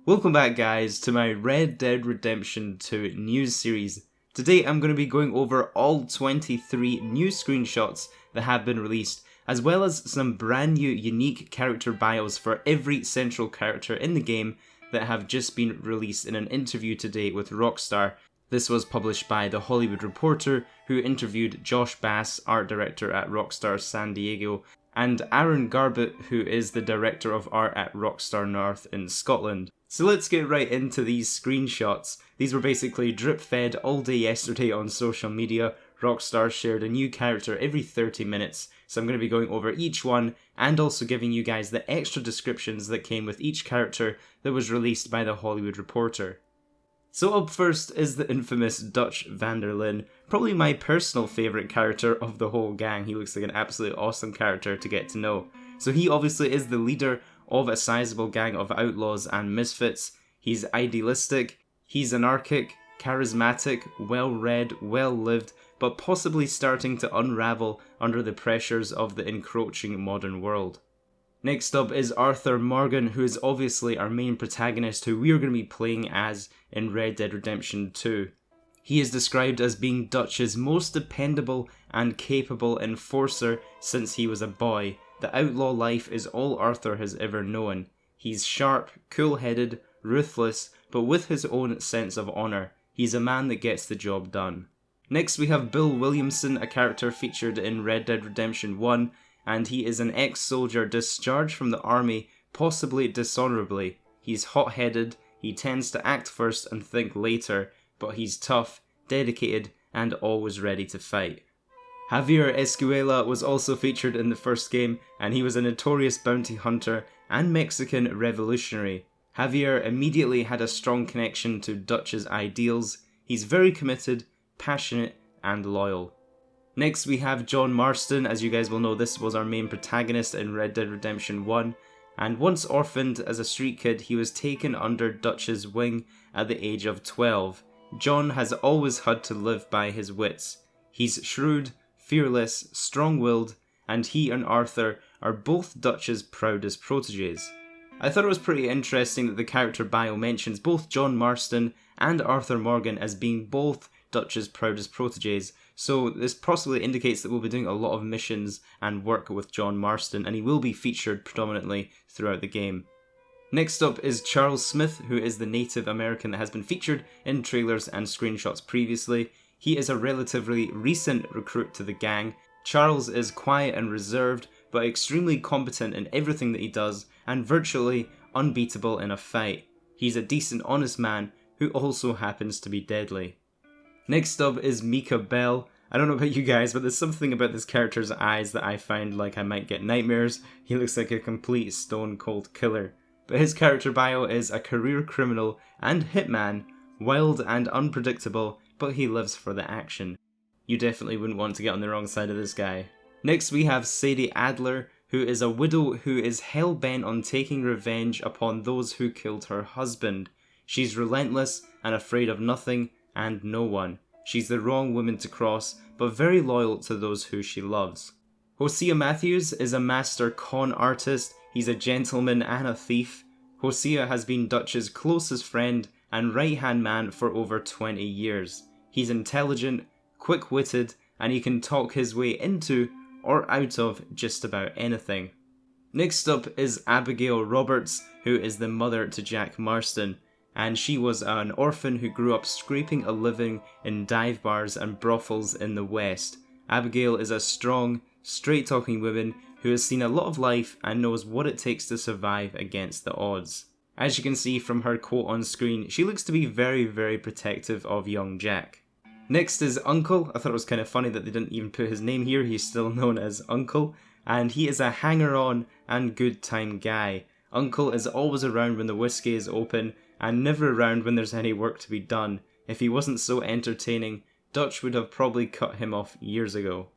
Welcome back guys to my Red Dead Redemption 2 news series. Today I'm going to be going over all 23 new screenshots that have been released, as well as some brand new unique character bios for every central character in the game that have just been released in an interview today with Rockstar. This was published by The Hollywood Reporter, who interviewed Josh Bass, art director at Rockstar San Diego, and Aaron Garbett, who is the director of art at Rockstar North in Scotland. So let's get right into these screenshots. These were basically drip-fed all day yesterday on social media. Rockstar shared a new character every 30 minutes, so I'm going to be going over each one and also giving you guys the extra descriptions that came with each character that was released by The Hollywood Reporter. So up first is the infamous Dutch van der Linde, probably my personal favourite character of the whole gang. He looks like an absolutely awesome character to get to know. So he obviously is the leader of a sizable gang of outlaws and misfits. He's idealistic, he's anarchic, charismatic, well-read, well-lived, but possibly starting to unravel under the pressures of the encroaching modern world. Next up is Arthur Morgan, who is obviously our main protagonist, who we are going to be playing as in Red Dead Redemption 2. He is described as being Dutch's most dependable and capable enforcer since he was a boy. The outlaw life is all Arthur has ever known. He's sharp, cool-headed, ruthless, but with his own sense of honour. He's a man that gets the job done. Next we have Bill Williamson, a character featured in Red Dead Redemption 1, and he is an ex-soldier discharged from the army, possibly dishonourably. He's hot-headed, he tends to act first and think later, but he's tough, dedicated, and always ready to fight. Javier Escuella was also featured in the first game, and he was a notorious bounty hunter and Mexican revolutionary. Javier immediately had a strong connection to Dutch's ideals. He's very committed, passionate, and loyal. Next we have John Marston. As you guys will know, this was our main protagonist in Red Dead Redemption 1, and once orphaned as a street kid, he was taken under Dutch's wing at the age of 12. John has always had to live by his wits. He's shrewd, fearless, strong-willed, and he and Arthur are both Dutch's proudest proteges. I thought it was pretty interesting that the character bio mentions both John Marston and Arthur Morgan as being both Dutch's proudest proteges, so this possibly indicates that we'll be doing a lot of missions and work with John Marston, and he will be featured predominantly throughout the game. Next up is Charles Smith, who is the Native American that has been featured in trailers and screenshots previously. He is a relatively recent recruit to the gang. Charles is quiet and reserved, but extremely competent in everything that he does, and virtually unbeatable in a fight. He's a decent, honest man who also happens to be deadly. Next up is Micah Bell. I don't know about you guys, but there's something about this character's eyes that I find like I might get nightmares. He looks like a complete stone cold killer. But his character bio is a career criminal and hitman, wild and unpredictable, but he lives for the action. You definitely wouldn't want to get on the wrong side of this guy. Next we have Sadie Adler, who is a widow who is hell-bent on taking revenge upon those who killed her husband. She's relentless and afraid of nothing and no one. She's the wrong woman to cross, but very loyal to those who she loves. Hosea Matthews is a master con artist. He's a gentleman and a thief. Hosea has been Dutch's closest friend and right-hand man for over 20 years. He's intelligent, quick-witted, and he can talk his way into or out of just about anything. Next up is Abigail Roberts, who is the mother to Jack Marston, and she was an orphan who grew up scraping a living in dive bars and brothels in the West. Abigail is a strong, straight-talking woman who has seen a lot of life and knows what it takes to survive against the odds. As you can see from her quote on screen, she looks to be very, very protective of young Jack. Next is Uncle. I thought it was kind of funny that they didn't even put his name here. He's still known as Uncle, and he is a hanger-on and good time guy. Uncle is always around when the whiskey is open and never around when there's any work to be done. If he wasn't so entertaining, Dutch would have probably cut him off years ago.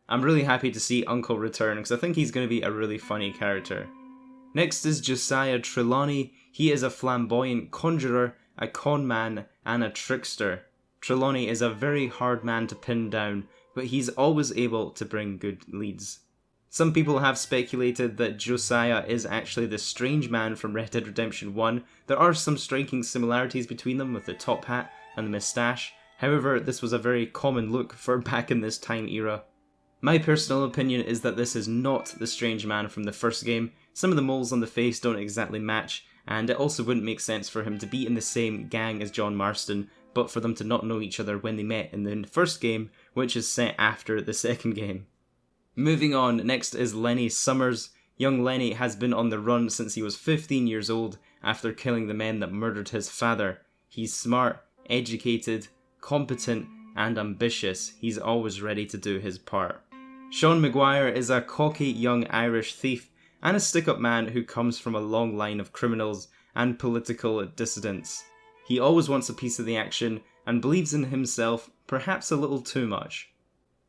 I'm really happy to see Uncle return because I think he's going to be a really funny character. Next is Josiah Trelawny. He is a flamboyant conjurer, a con man, and a trickster. Trelawny is a very hard man to pin down, but he's always able to bring good leads. Some people have speculated that Josiah is actually the strange man from Red Dead Redemption 1. There are some striking similarities between them with the top hat and the moustache. However, this was a very common look for back in this time era. My personal opinion is that this is not the strange man from the first game. Some of the moles on the face don't exactly match, and it also wouldn't make sense for him to be in the same gang as John Marston, but for them to not know each other when they met in the first game, which is set after the second game. Moving on, next is Lenny Summers. Young Lenny has been on the run since he was 15 years old after killing the men that murdered his father. He's smart, educated, competent, and ambitious. He's always ready to do his part. Sean Macguire is a cocky young Irish thief and a stick-up man who comes from a long line of criminals and political dissidents. He always wants a piece of the action and believes in himself perhaps a little too much.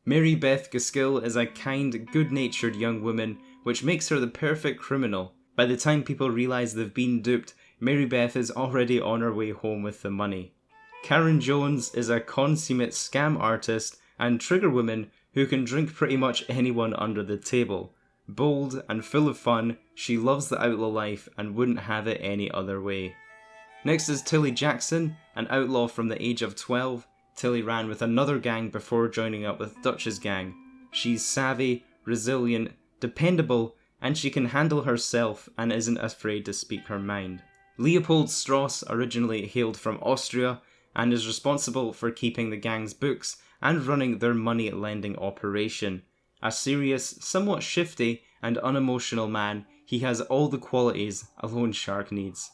Mary-Beth Gaskill is a kind, good-natured young woman, which makes her the perfect criminal. By the time people realise they've been duped, Mary-Beth is already on her way home with the money. Karen Jones is a consummate scam artist and trigger woman who can drink pretty much anyone under the table. Bold and full of fun, she loves the outlaw life and wouldn't have it any other way. Next is Tilly Jackson, an outlaw from the age of 12. Tilly ran with another gang before joining up with Dutch's gang. She's savvy, resilient, dependable, and she can handle herself and isn't afraid to speak her mind. Leopold Strauss originally hailed from Austria and is responsible for keeping the gang's books and running their money lending operation. A serious, somewhat shifty and unemotional man, he has all the qualities a loan shark needs.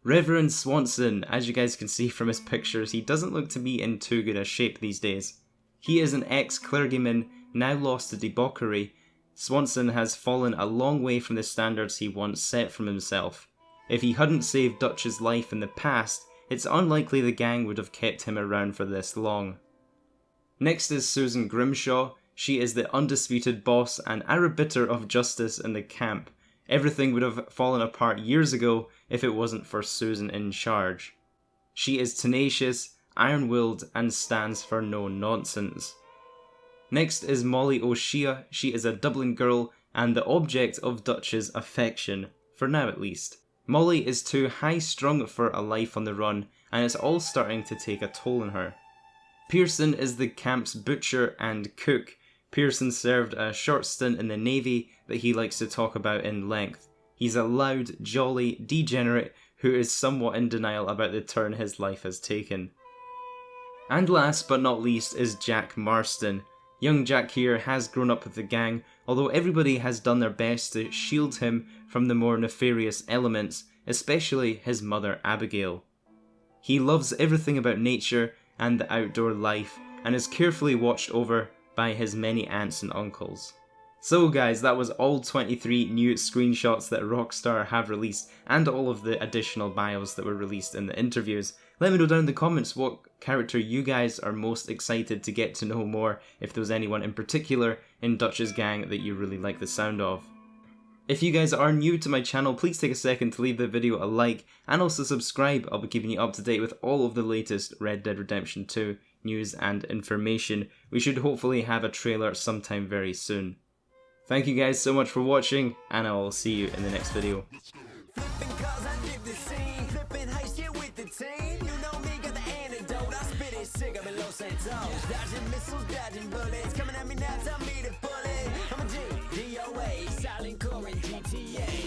Reverend Swanson, as you guys can see from his pictures, he doesn't look to be in too good a shape these days. He is an ex-clergyman, now lost to debauchery. Swanson has fallen a long way from the standards he once set for himself. If he hadn't saved Dutch's life in the past, it's unlikely the gang would have kept him around for this long. Next is Susan Grimshaw. She is the undisputed boss and arbiter of justice in the camp. Everything would have fallen apart years ago if it wasn't for Susan in charge. She is tenacious, iron-willed, and stands for no nonsense. Next is Molly O'Shea. She is a Dublin girl and the object of Dutch's affection, for now at least. Molly is too high-strung for a life on the run, and it's all starting to take a toll on her. Pearson is the camp's butcher and cook. Pearson served a short stint in the Navy that he likes to talk about in length. He's a loud, jolly degenerate who is somewhat in denial about the turn his life has taken. And last but not least is Jack Marston. Young Jack here has grown up with the gang, although everybody has done their best to shield him from the more nefarious elements, especially his mother Abigail. He loves everything about nature and the outdoor life, and is carefully watched over by his many aunts and uncles. So guys, that was all 23 new screenshots that Rockstar have released, and all of the additional bios that were released in the interviews. Let me know down in the comments what character you guys are most excited to get to know more, if there was anyone in particular in Dutch's gang that you really like the sound of. If you guys are new to my channel, please take a second to leave the video a like, and also subscribe. I'll be keeping you up to date with all of the latest Red Dead Redemption 2 news and information. We should hopefully have a trailer sometime very soon. Thank you guys so much for watching, and I will see you in the next video. Dodging missiles, dodging bullets, coming at me now, tell me to pull it. I'm a G, DOA, silent core in GTA.